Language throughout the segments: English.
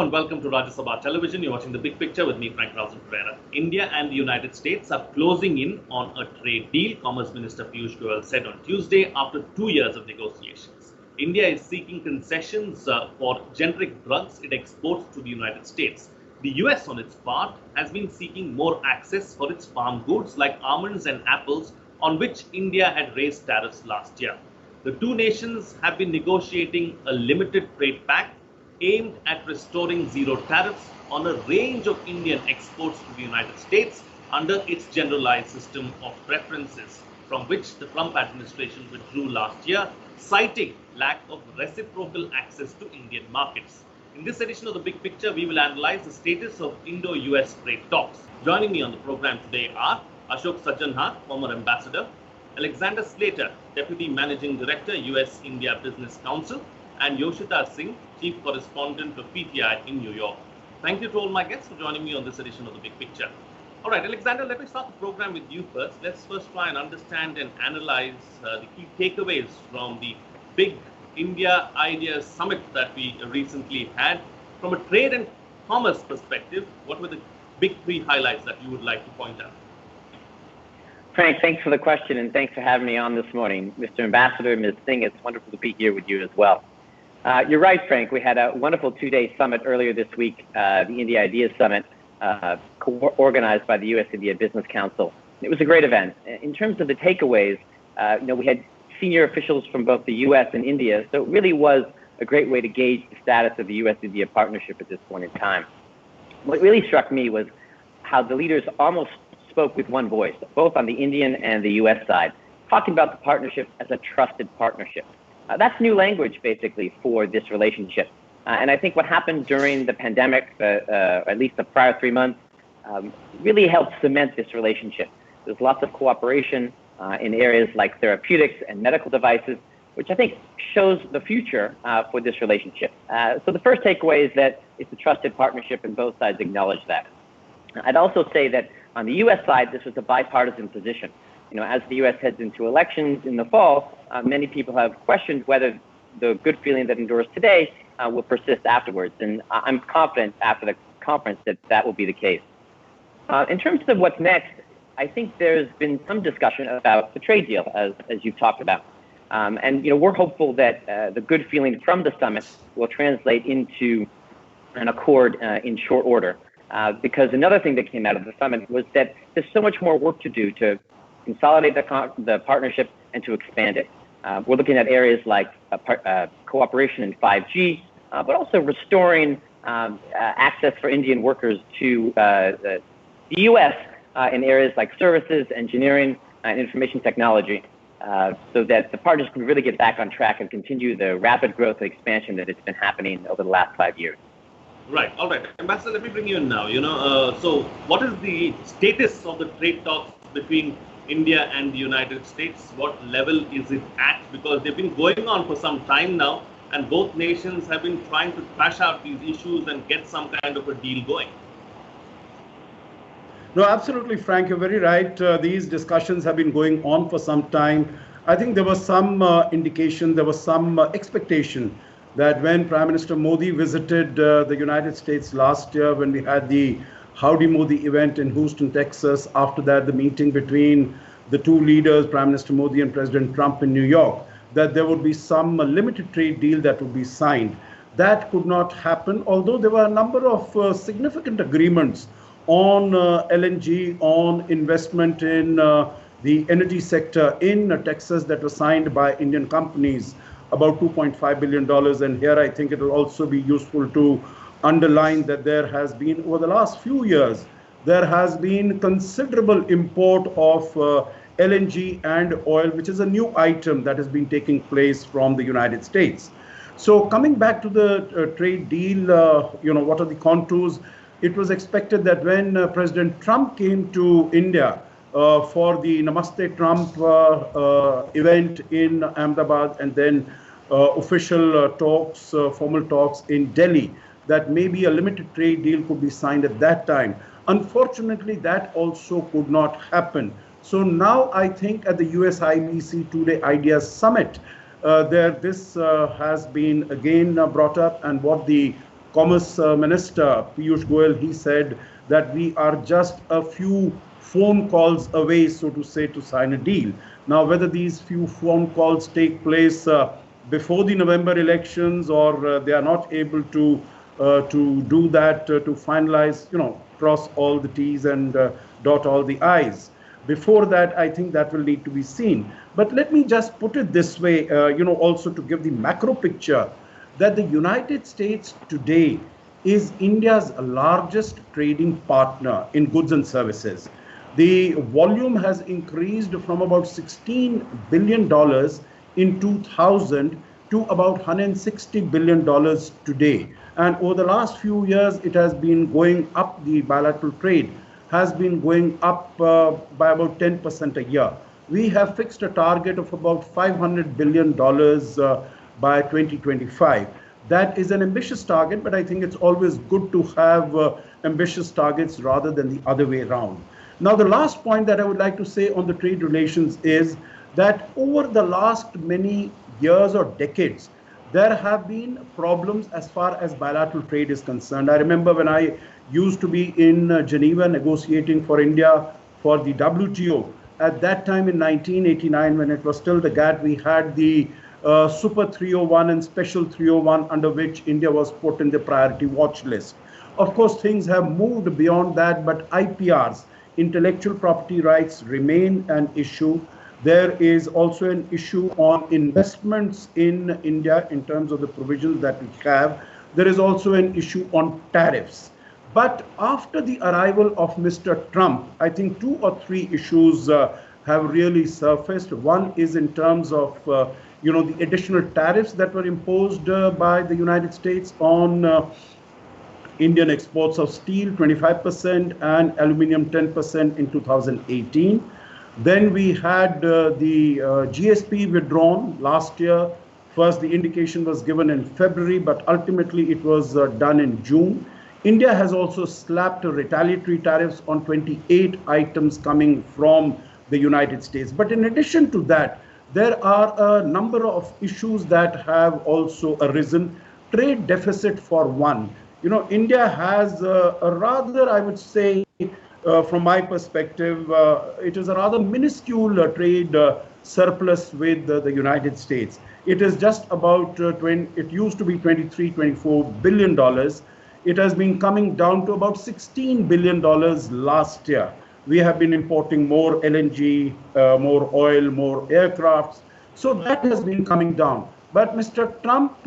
and welcome to Rajya Sabha Television. You're watching The Big Picture with me, Frank Pereira. India and the United States are closing in on a trade deal, Commerce Minister Piyush Goyal said on Tuesday after 2 years of negotiations. India is seeking concessions for generic drugs it exports to the United States. The US, on its part, has been seeking more access for its farm goods like almonds and apples, on which India had raised tariffs last year. The two nations have been negotiating a limited trade pact aimed at restoring zero tariffs on a range of Indian exports to the United States under its Generalised System of Preferences, from which the Trump administration withdrew last year, citing lack of reciprocal access to Indian markets. In this edition of The Big Picture, we will analyze the status of Indo-US Trade Talks. Joining me on the program today are Ashok Sajjanhar, former ambassador, Alexander Slater, Deputy Managing Director, US-India Business Council, and Yoshita Singh, Chief Correspondent of PTI in New York. Thank you to all my guests for joining me on this edition of The Big Picture. All right, Alexander, let me start the program with you first. Let's first try and understand and analyze the key takeaways from the big India Ideas Summit that we recently had. From a trade and commerce perspective, what were the big three highlights that you would like to point out? Frank, thanks for the question and thanks for having me on this morning. Mr. Ambassador, Ms. Singh, it's wonderful to be here with you as well. You're right, Frank. We had a wonderful two-day summit earlier this week, the India Ideas Summit, organized by the US-India Business Council. It was a great event. In terms of the takeaways, we had senior officials from both the US and India, so it really was a great way to gauge the status of the US-India partnership at this point in time. What really struck me was how the leaders almost spoke with one voice, both on the Indian and the US side, talking about the partnership as a trusted partnership. That's new language, basically, for this relationship. And I think what happened during the pandemic, at least the prior 3 months, really helped cement this relationship. There's lots of cooperation in areas like therapeutics and medical devices, which I think shows the future for this relationship. So the first takeaway is that it's a trusted partnership and both sides acknowledge that. I'd also say that on the US side, this was a bipartisan position. As the US heads into elections in the fall, many people have questioned whether the good feeling that endures today will persist afterwards. And I'm confident after the conference that that will be the case. In terms of what's next, I think there's been some discussion about the trade deal, as you've talked about. And we're hopeful that the good feeling from the summit will translate into an accord in short order. Because another thing that came out of the summit was that there's so much more work to do to consolidate the partnership and to expand it. We're looking at areas like cooperation in 5G, but also restoring access for Indian workers to the US in areas like services, engineering, and information technology, so that the partners can really get back on track and continue the rapid growth and expansion that it's been happening over the last 5 years. Right. All right. Ambassador, let me bring you in now. So what is the status of the trade talks between India and the United States? What level is it at? Because they've been going on for some time now, and both nations have been trying to thrash out these issues and get some kind of a deal going. No, absolutely, Frank. You're very right. These discussions have been going on for some time. I think there was some indication, there was some expectation that when Prime Minister Modi visited the United States last year, when we had the Howdy Modi event in Houston, Texas, after that the meeting between the two leaders, Prime Minister Modi and President Trump in New York, that there would be some limited trade deal that would be signed. That could not happen, although there were a number of significant agreements on LNG, on investment in the energy sector in Texas that were signed by Indian companies, about $2.5 billion. And here I think it will also be useful to underline that there has been, over the last few years, there has been considerable import of LNG and oil, which is a new item that has been taking place from the United States. So coming back to the trade deal, what are the contours? It was expected that when President Trump came to India for the Namaste Trump event in Ahmedabad and then official talks, formal talks in Delhi, that maybe a limited trade deal could be signed at that time. Unfortunately, that also could not happen. So now I think at the USIBC two-day Ideas Summit, this has been again brought up, and what the Commerce Minister Piyush Goyal, he said that we are just a few phone calls away, so to say, to sign a deal. Now, whether these few phone calls take place before the November elections or they are not able to do that, to finalize, cross all the T's and dot all the I's. Before that, I think that will need to be seen. But let me just put it this way, also to give the macro picture, that the United States today is India's largest trading partner in goods and services. The volume has increased from about $16 billion in 2000 to about $160 billion today. And over the last few years, it has been going up. The bilateral trade has been going up by about 10% a year. We have fixed a target of about $500 billion by 2025. That is an ambitious target, but I think it's always good to have ambitious targets rather than the other way around. Now, the last point that I would like to say on the trade relations is that over the last many years or decades, there have been problems as far as bilateral trade is concerned. I remember when I used to be in Geneva negotiating for India for the WTO. At that time in 1989, when it was still the GATT, we had the Super 301 and Special 301, under which India was put in the priority watch list. Of course, things have moved beyond that, but IPRs, intellectual property rights, remain an issue. There is also an issue on investments in India in terms of the provisions that we have. There is also an issue on tariffs. But after the arrival of Mr. Trump, I think 2 or 3 issues have really surfaced. One is in terms of the additional tariffs that were imposed by the United States on Indian exports of steel, 25%, and aluminium, 10% in 2018. Then we had the GSP withdrawn last year. First, the indication was given in February, but ultimately it was done in June. India has also slapped retaliatory tariffs on 28 items coming from the United States. But in addition to that, there are a number of issues that have also arisen. Trade deficit, for one. India has a rather, I would say, from my perspective, it is a rather minuscule trade surplus with the United States. It is just about, it used to be $23–24 billion. It has been coming down to about $16 billion last year. We have been importing more LNG, more oil, more aircrafts. So that has been coming down. But Mr. Trump,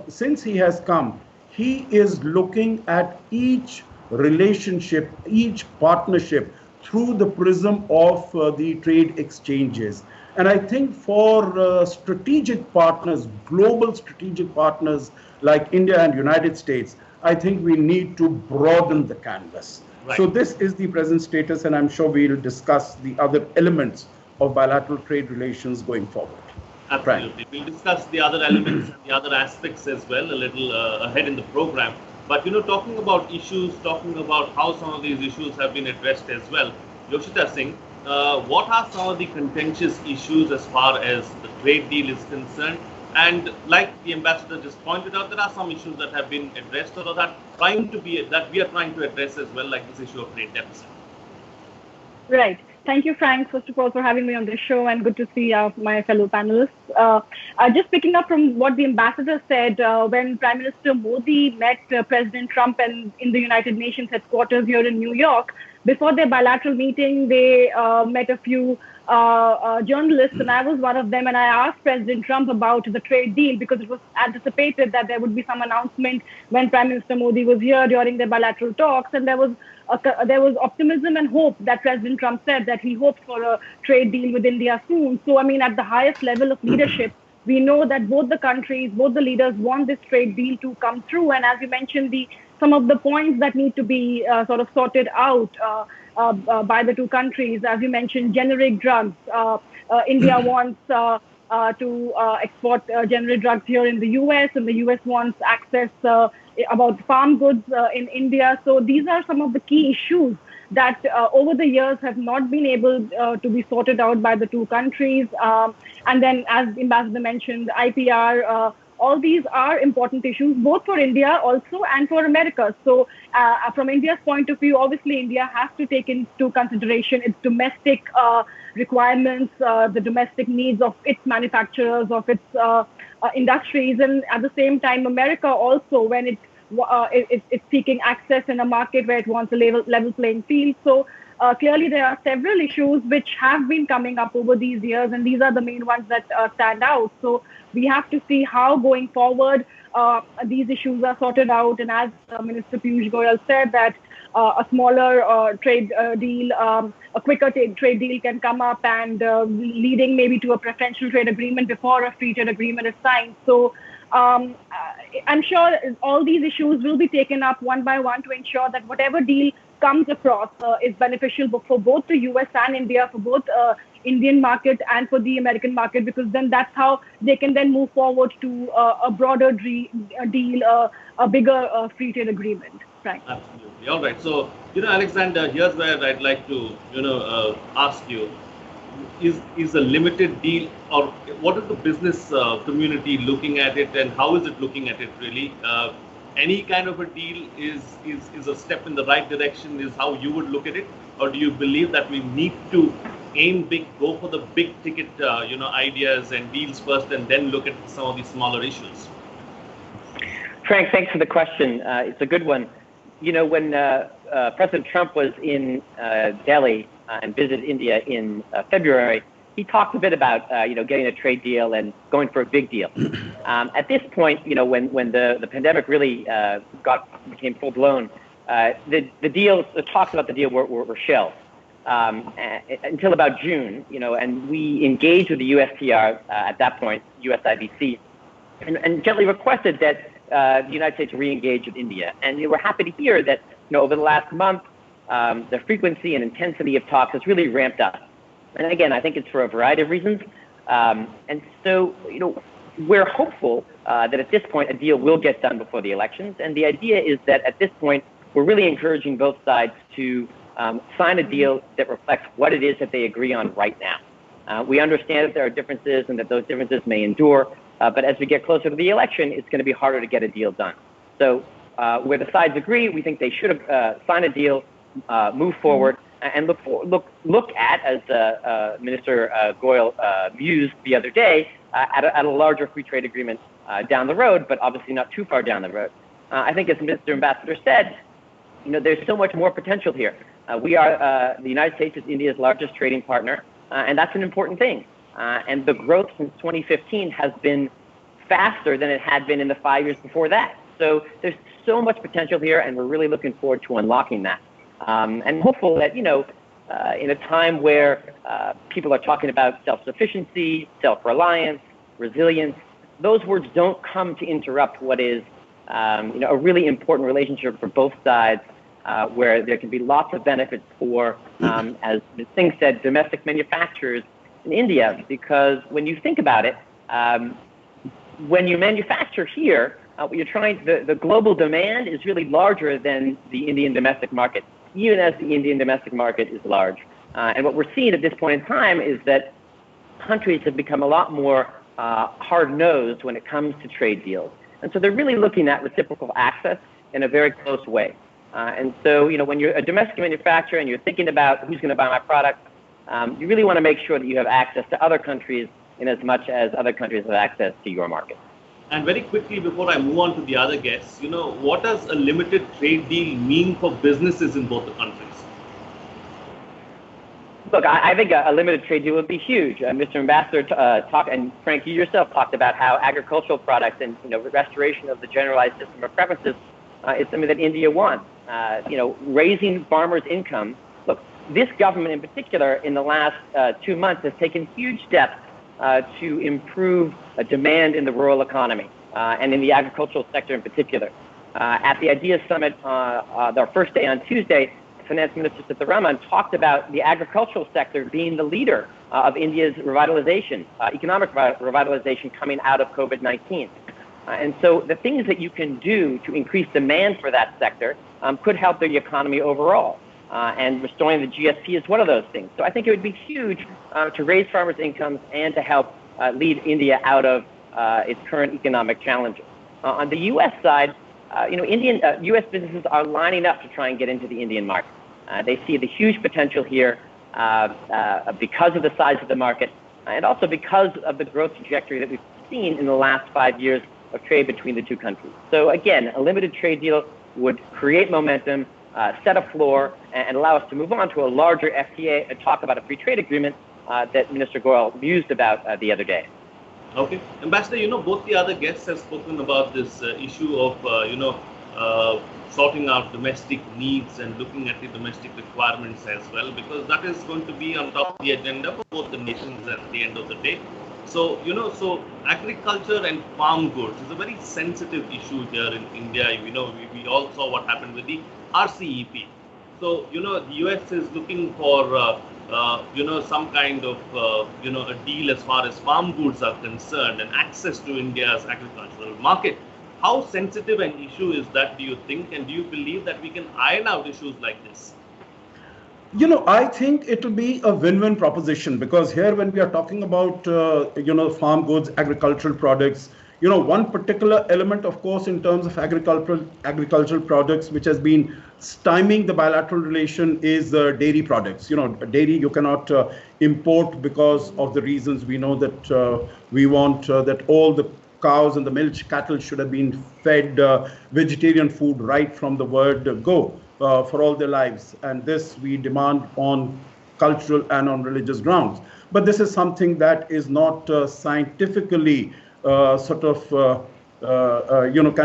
since he has come, he is looking at each relationship, each partnership through the prism of the trade exchanges. And I think for strategic partners, global strategic partners like India and United States, I think we need to broaden the canvas. Right. So this is the present status, and I'm sure we'll discuss the other elements of bilateral trade relations going forward. Absolutely. Right. We'll discuss the other elements and the other aspects as well a little ahead in the program. But, talking about issues, talking about how some of these issues have been addressed as well, Yoshita Singh, what are some of the contentious issues as far as the trade deal is concerned? And like the ambassador just pointed out, there are some issues that have been addressed or that we are trying to address as well, like this issue of trade deficit. Right. Thank you, Frank, first of all, for having me on this show, and good to see my fellow panelists. Just picking up from what the ambassador said, when Prime Minister Modi met President Trump in the United Nations headquarters here in New York, before their bilateral meeting, they met a few journalists, and I was one of them, and I asked President Trump about the trade deal because it was anticipated that there would be some announcement when Prime Minister Modi was here during their bilateral talks, and there was optimism and hope that President Trump said that he hoped for a trade deal with India soon. So, at the highest level of leadership, we know that both the countries, both the leaders want this trade deal to come through. And as you mentioned, some of the points that need to be sort of sorted out by the two countries, as you mentioned, generic drugs. India wants to export generic drugs here in the US, and the US wants access about farm goods in India. So these are some of the key issues that over the years have not been able to be sorted out by the two countries. And then, as the ambassador mentioned, IPR all these are important issues, both for India also and for America. So from India's point of view, obviously India has to take into consideration its domestic requirements, the domestic needs of its manufacturers, of its industries, and at the same time, America also, when it's seeking access in a market where it wants a level playing field. So clearly, there are several issues which have been coming up over these years, and these are the main ones that stand out. So we have to see how going forward these issues are sorted out. And as Minister Piyush Goyal said, that a smaller trade deal, a quicker trade deal can come up and leading maybe to a preferential trade agreement before a free trade agreement is signed. So I'm sure all these issues will be taken up one by one to ensure that whatever deal comes across is beneficial for both the US and India, for both Indian market and for the American market, because then that's how they can then move forward to a broader deal, a bigger free trade agreement. Right. Absolutely. All right. So, Alexander, here's where I'd like to, ask you, is a limited deal, or what is the business community looking at it, and how is it looking at it really? Any kind of a deal is a step in the right direction, is how you would look at it? Or do you believe that we need to aim big, go for the big ticket, ideas and deals first, and then look at some of these smaller issues? Frank, thanks for the question. It's a good one. When President Trump was in Delhi and visited India in February, he talked a bit about getting a trade deal and going for a big deal. At this point, when the pandemic really became full blown, the talks about the deal were shelved until about June. And we engaged with the USTR at that point, USIBC, and gently requested that the United States re-engage with India. And we're happy to hear that over the last month, the frequency and intensity of talks has really ramped up. And again, I think it's for a variety of reasons. And so, we're hopeful that at this point a deal will get done before the elections. And the idea is that at this point, we're really encouraging both sides to sign a deal that reflects what it is that they agree on right now. We understand that there are differences and that those differences may endure. But as we get closer to the election, it's going to be harder to get a deal done. So where the sides agree, we think they should have signed a deal, move forward, and look at, as Minister Goyal mused the other day, at a larger free trade agreement down the road, but obviously not too far down the road. I think, as Mr. Ambassador said, there's so much more potential here. We are the United States is India's largest trading partner, and that's an important thing. And the growth since 2015 has been faster than it had been in the 5 years before that. So there's so much potential here, and we're really looking forward to unlocking that. And hopeful that, in a time where people are talking about self-sufficiency, self-reliance, resilience, those words don't come to interrupt what is, a really important relationship for both sides, where there can be lots of benefits for, as Ms. Singh said, domestic manufacturers in India, because when you think about it, when you manufacture here, what you're the global demand is really larger than the Indian domestic market, even as the Indian domestic market is large. And what we're seeing at this point in time is that countries have become a lot more hard-nosed when it comes to trade deals. And so they're really looking at reciprocal access in a very close way. And so, when you're a domestic manufacturer and you're thinking about who's going to buy my product, you really want to make sure that you have access to other countries in as much as other countries have access to your market. And very quickly, before I move on to the other guests, what does a limited trade deal mean for businesses in both the countries? Look, I think a limited trade deal would be huge. Mr. Ambassador talked, and Frank, you yourself talked about how agricultural products and restoration of the Generalized System of Preferences is something that India wants. Raising farmers' income. Look, this government in particular, in the last 2 months, has taken huge steps to improve demand in the rural economy and in the agricultural sector in particular. At the IDEA Summit, our first day on Tuesday, Finance Minister Sitharaman talked about the agricultural sector being the leader of India's revitalization, economic revitalization coming out of COVID-19. And so the things that you can do to increase demand for that sector could help the economy overall. And restoring the GSP is one of those things. So I think it would be huge to raise farmers' incomes and to help lead India out of its current economic challenges. On the U.S. side, U.S. businesses are lining up to try and get into the Indian market. They see the huge potential here because of the size of the market and also because of the growth trajectory that we've seen in the last 5 years of trade between the two countries. So again, a limited trade deal would create momentum, set a floor, and allow us to move on to a larger FTA and talk about a free trade agreement that Minister Goyal mused about the other day. Okay. Ambassador, both the other guests have spoken about this issue of, sorting out domestic needs and looking at the domestic requirements as well, because that is going to be on top of the agenda for both the nations at the end of the day. So, so agriculture and farm goods is a very sensitive issue here in India. We all saw what happened with the RCEP. So, the US is looking for, some kind of, a deal as far as farm goods are concerned and access to India's agricultural market. How sensitive an issue is that, do you think? And do you believe that we can iron out issues like this? I think it will be a win-win proposition, because here when we are talking about, farm goods, agricultural products, one particular element, of course, in terms of agricultural products, which has been stymieing the bilateral relation is dairy products. Dairy you cannot import because of the reasons we know that we want that all the cows and the milch cattle should have been fed vegetarian food right from the word go for all their lives. And this we demand on cultural and on religious grounds. But this is something that is not scientifically can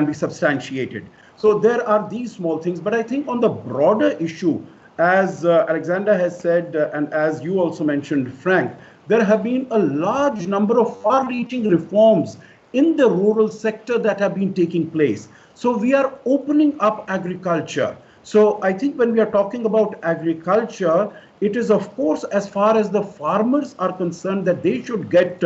be substantiated. So there are these small things. But I think on the broader issue, as Alexander has said, and as you also mentioned, Frank, there have been a large number of far-reaching reforms in the rural sector that have been taking place. So we are opening up agriculture. So I think when we are talking about agriculture, it is of course as far as the farmers are concerned that they should get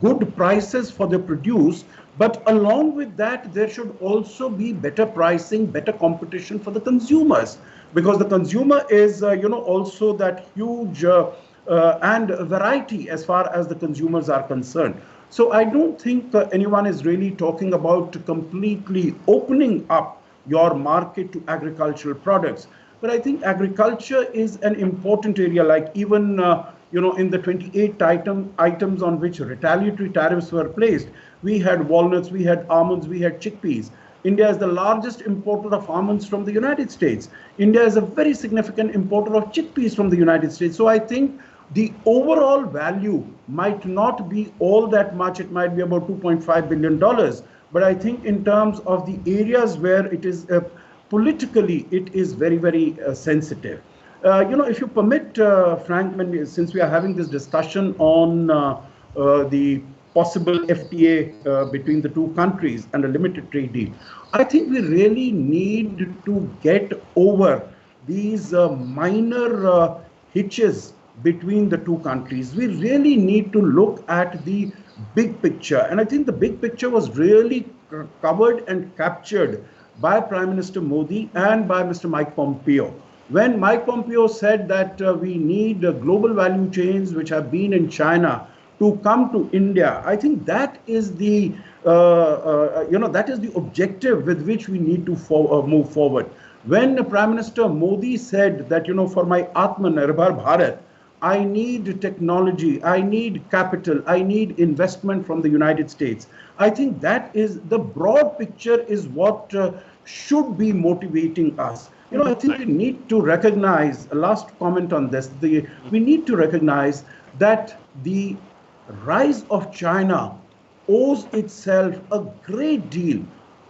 good prices for their produce. But along with that, there should also be better pricing, better competition for the consumers, because the consumer is, also that huge and variety as far as the consumers are concerned. So I don't think anyone is really talking about completely opening up your market to agricultural products. But I think agriculture is an important area, like even, in the 28 items on which retaliatory tariffs were placed, we had walnuts, we had almonds, we had chickpeas. India is the largest importer of almonds from the United States. India is a very significant importer of chickpeas from the United States. So I think the overall value might not be all that much. It might be about $2.5 billion. But I think in terms of the areas where it is politically, it is very, very sensitive. If you permit, Frank, since we are having this discussion on the possible FTA between the two countries and a limited trade deal, I think we really need to get over these minor hitches between the two countries. We really need to look at the big picture. And I think the big picture was really covered and captured by Prime Minister Modi and by Mr. Mike Pompeo. When Mike Pompeo said that we need global value chains which have been in China to come to India, I think that is the that is the objective with which we need to move forward. When Prime Minister Modi said that for my Atmanirbhar Bharat, I need technology, I need capital, I need investment from the United States. I think that is the broad picture is what should be motivating us. I think we need to recognize, a last comment on this, we need to recognize that the rise of China owes itself a great deal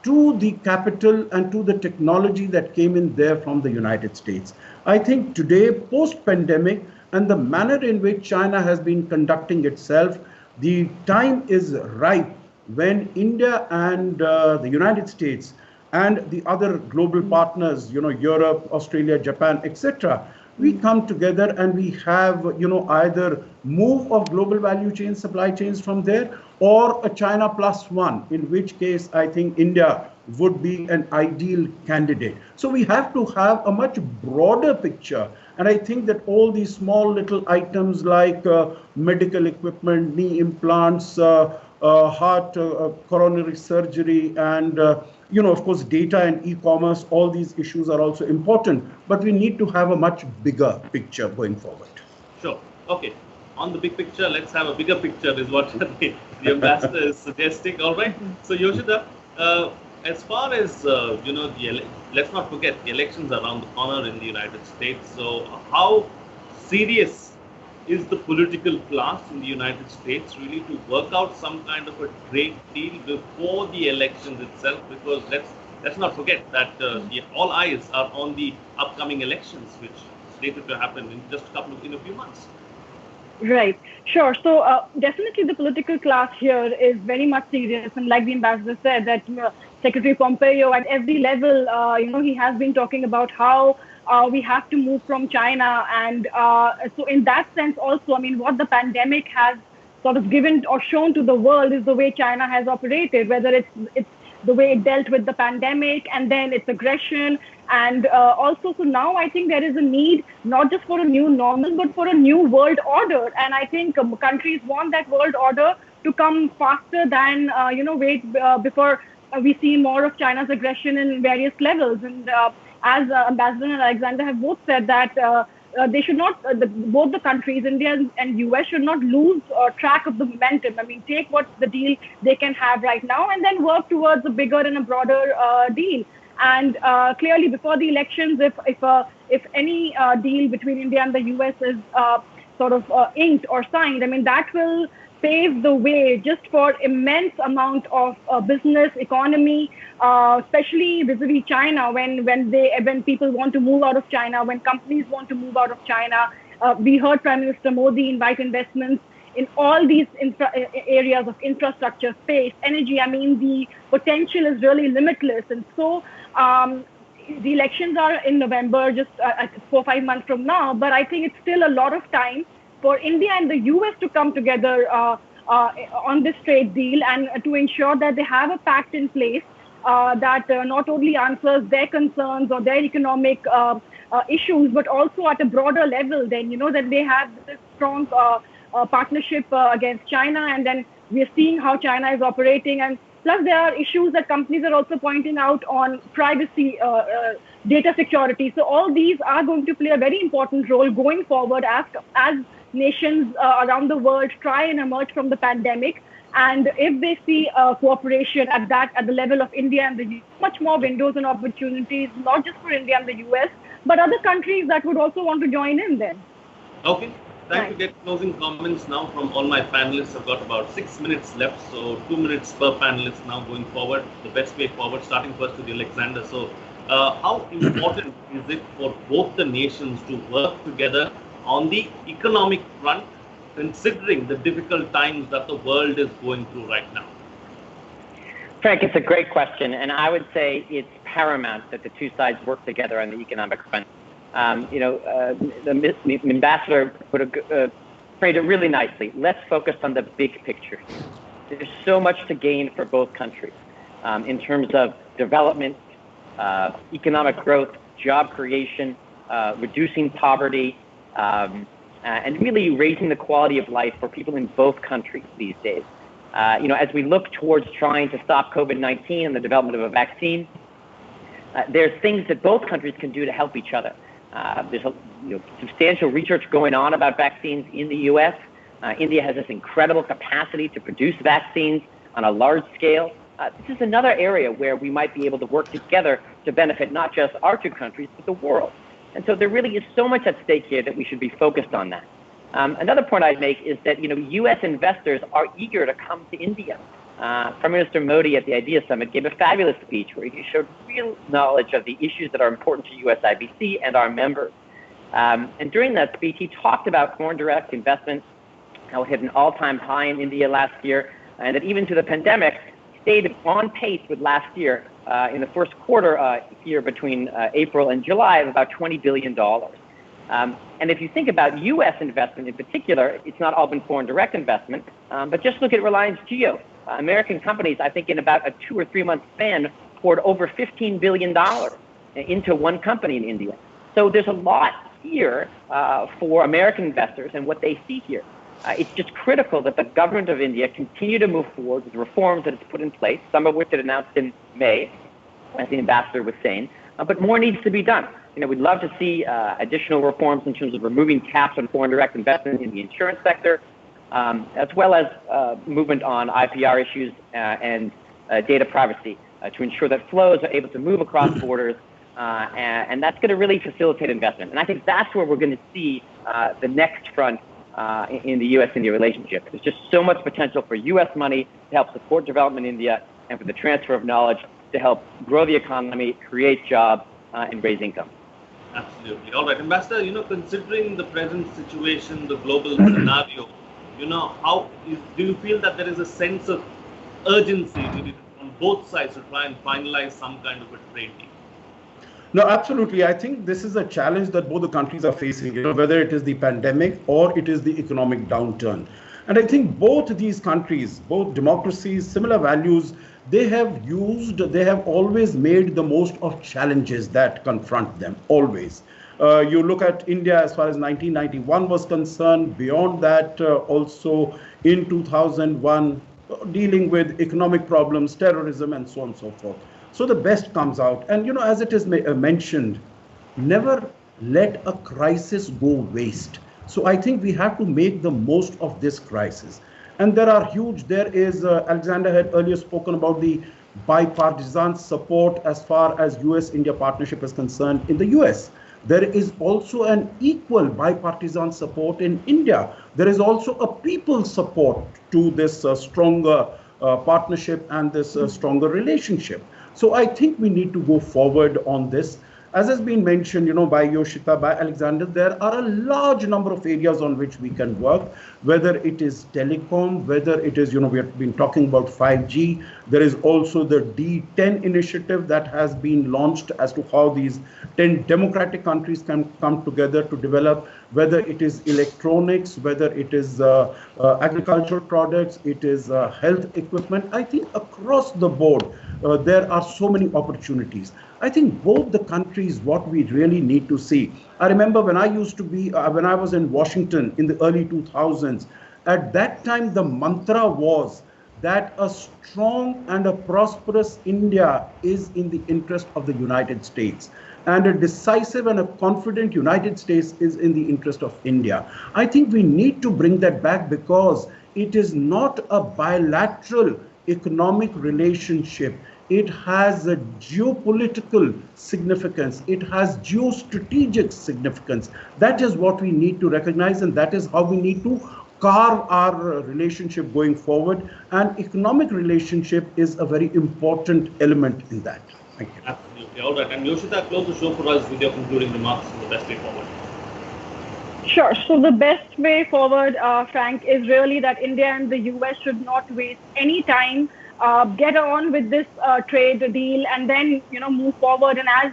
to the capital and to the technology that came in there from the United States. I think today, post-pandemic, and the manner in which China has been conducting itself, the time is ripe when India and the United States and the other global partners, Europe, Australia, Japan, etc., we come together and we have, either move of global value chains, supply chains from there, or a China plus one, in which case I think India would be an ideal candidate. So we have to have a much broader picture. And I think that all these small little items like medical equipment, knee implants, heart, coronary surgery, and of course, data and e-commerce. All these issues are also important, but we need to have a much bigger picture going forward. Sure. Okay. On the big picture, let's have a bigger picture, is what the ambassador is suggesting. All right. So, Yoshida, as far as let's not forget the elections are around the corner in the United States. So, how serious is the political class in the United States really to work out some kind of a trade deal before the elections itself? Because let's not forget that all eyes are on the upcoming elections, which is slated to happen in just in a few months. Right. Sure. So definitely the political class here is very much serious. And like the ambassador said, that Secretary Pompeo at every level, he has been talking about how we have to move from China. And so in that sense also, I mean, what the pandemic has sort of given or shown to the world is the way China has operated, whether it's the way it dealt with the pandemic and then its aggression. And also, so now I think there is a need not just for a new normal, but for a new world order. And I think countries want that world order to come faster than, wait before we see more of China's aggression in various levels. And as Ambassador and Alexander have both said that they should not, both the countries, India and US, should not lose track of the momentum. I mean, take what the deal they can have right now and then work towards a bigger and a broader deal. And clearly, before the elections, if any deal between India and the US is sort of inked or signed, I mean, that will pave the way just for immense amount of business, economy, especially vis-a-vis China, when people want to move out of China, when companies want to move out of China. We heard Prime Minister Modi invite investments in all these areas of infrastructure, space, energy. I mean, the potential is really limitless. And so the elections are in November, just 4 or 5 months from now. But I think it's still a lot of time for India and the US to come together on this trade deal and to ensure that they have a pact in place that not only answers their concerns or their economic issues, but also at a broader level, then, that they have this strong partnership against China. And then we're seeing how China is operating. And plus, there are issues that companies are also pointing out on privacy, data security. So all these are going to play a very important role going forward as nations around the world try and emerge from the pandemic. And if they see cooperation at the level of India and the US, much more windows and opportunities, not just for India and the US, but other countries that would also want to join in then. Okay. Time to get closing comments now from all my panelists. I've got about 6 minutes left, so 2 minutes per panelist now going forward. The best way forward, starting first with Alexander. So how important is it for both the nations to work together on the economic front, considering the difficult times that the world is going through right now? Frank, it's a great question, and I would say it's paramount that the two sides work together on the economic front. The ambassador framed it really nicely. Let's focus on the big picture. There's so much to gain for both countries in terms of development, economic growth, job creation, reducing poverty, and really raising the quality of life for people in both countries these days. As we look towards trying to stop COVID-19 and the development of a vaccine, there's things that both countries can do to help each other. There's substantial research going on about vaccines in the U.S. India has this incredible capacity to produce vaccines on a large scale. This is another area where we might be able to work together to benefit not just our two countries, but the world. And so there really is so much at stake here that we should be focused on that. Another point I'd make is that U.S. investors are eager to come to India. Prime Minister Modi at the IDEA Summit gave a fabulous speech where he showed real knowledge of the issues that are important to USIBC and our members. And during that speech, he talked about foreign direct investment, how it hit an all-time high in India last year, and that even through the pandemic, stayed on pace with last year in the first quarter here between April and July of about $20 billion. And if you think about U.S. investment in particular, it's not all been foreign direct investment, but just look at Reliance Jio. American companies, I think in about a 2 or 3 month span, poured over $15 billion into one company in India. So there's a lot here for American investors and what they see here. it's just critical that the government of India continue to move forward with reforms that it's put in place, some of which it announced in May, as the ambassador was saying, but more needs to be done. We'd love to see additional reforms in terms of removing caps on foreign direct investment in the insurance sector, as well as movement on IPR issues and data privacy to ensure that flows are able to move across borders, and that's going to really facilitate investment. And I think that's where we're going to see the next front in the U.S.-India relationship. There's just so much potential for U.S. money to help support development in India and for the transfer of knowledge to help grow the economy, create jobs, and raise income. Absolutely. All right, Ambassador, considering the present situation, the global scenario, do you feel that there is a sense of urgency on both sides to try and finalize some kind of a trade deal? No, absolutely. I think this is a challenge that both the countries are facing, whether it is the pandemic or it is the economic downturn. And I think both these countries, both democracies, similar values, they have always made the most of challenges that confront them, always. You look at India as far as 1991 was concerned, beyond that also in 2001, dealing with economic problems, terrorism, and so on and so forth. So the best comes out. And, as it is mentioned, never let a crisis go waste. So I think we have to make the most of this crisis. And there is, Alexander had earlier spoken about the bipartisan support as far as US-India partnership is concerned in the US. There is also an equal bipartisan support in India. There is also a people's support to this stronger partnership and this stronger relationship. So I think we need to go forward on this. As has been mentioned, by Yoshita, by Alexander, there are a large number of areas on which we can work, whether it is telecom, whether it is, we have been talking about 5G. There is also the D10 initiative that has been launched as to how these 10 democratic countries can come together to develop, whether it is electronics, whether it is agricultural products, it is health equipment. I think across the board, there are so many opportunities. I think both the countries, what we really need to see. I remember when I was in Washington in the early 2000s, at that time the mantra was that a strong and a prosperous India is in the interest of the United States. And a decisive and a confident United States is in the interest of India. I think we need to bring that back because it is not a bilateral economic relationship. It has a geopolitical significance. It has geostrategic significance. That is what we need to recognize, and that is how we need to carve our relationship going forward. And economic relationship is a very important element in that. Thank you. Absolutely. All right. And Yoshita, close the show for us with your concluding remarks on the best way forward. Sure. So the best way forward, Frank, is really that India and the US should not waste any time. Get on with this trade deal and then, move forward. And as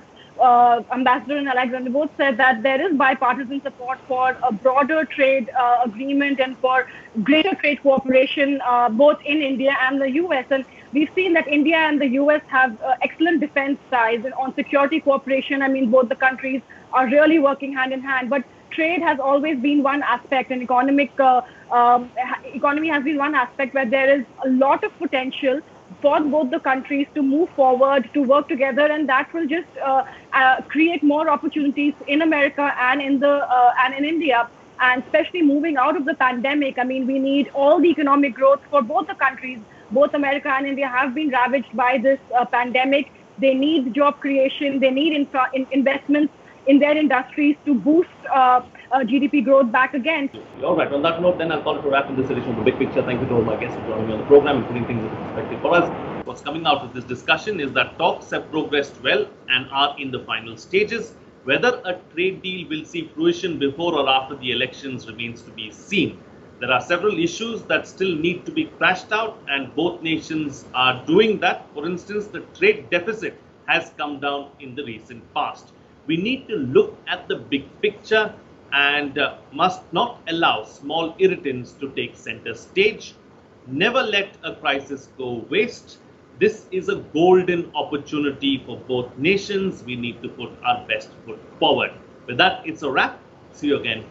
Ambassador and Alexander both said, that there is bipartisan support for a broader trade agreement and for greater trade cooperation both in India and the US. And we've seen that India and the US have excellent defense ties and on security cooperation. I mean, both the countries are really working hand in hand. But trade has always been one aspect, and economy has been one aspect where there is a lot of potential for both the countries to move forward, to work together, and that will just create more opportunities in America and in India, and especially moving out of the pandemic. I mean, we need all the economic growth for both the countries. Both America and India have been ravaged by this pandemic. They need job creation. They need investments in their industries to boost GDP growth back again. All right. On that note, then I'll call it a wrap in this edition of The Big Picture. Thank you to all my guests for joining me on the program and putting things into perspective for us. What's coming out of this discussion is that talks have progressed well and are in the final stages. Whether a trade deal will see fruition before or after the elections remains to be seen. There are several issues that still need to be thrashed out, and both nations are doing that. For instance, the trade deficit has come down in the recent past. We need to look at the big picture and must not allow small irritants to take center stage. Never let a crisis go waste. This is a golden opportunity for both nations. We need to put our best foot forward. With that, it's a wrap. See you again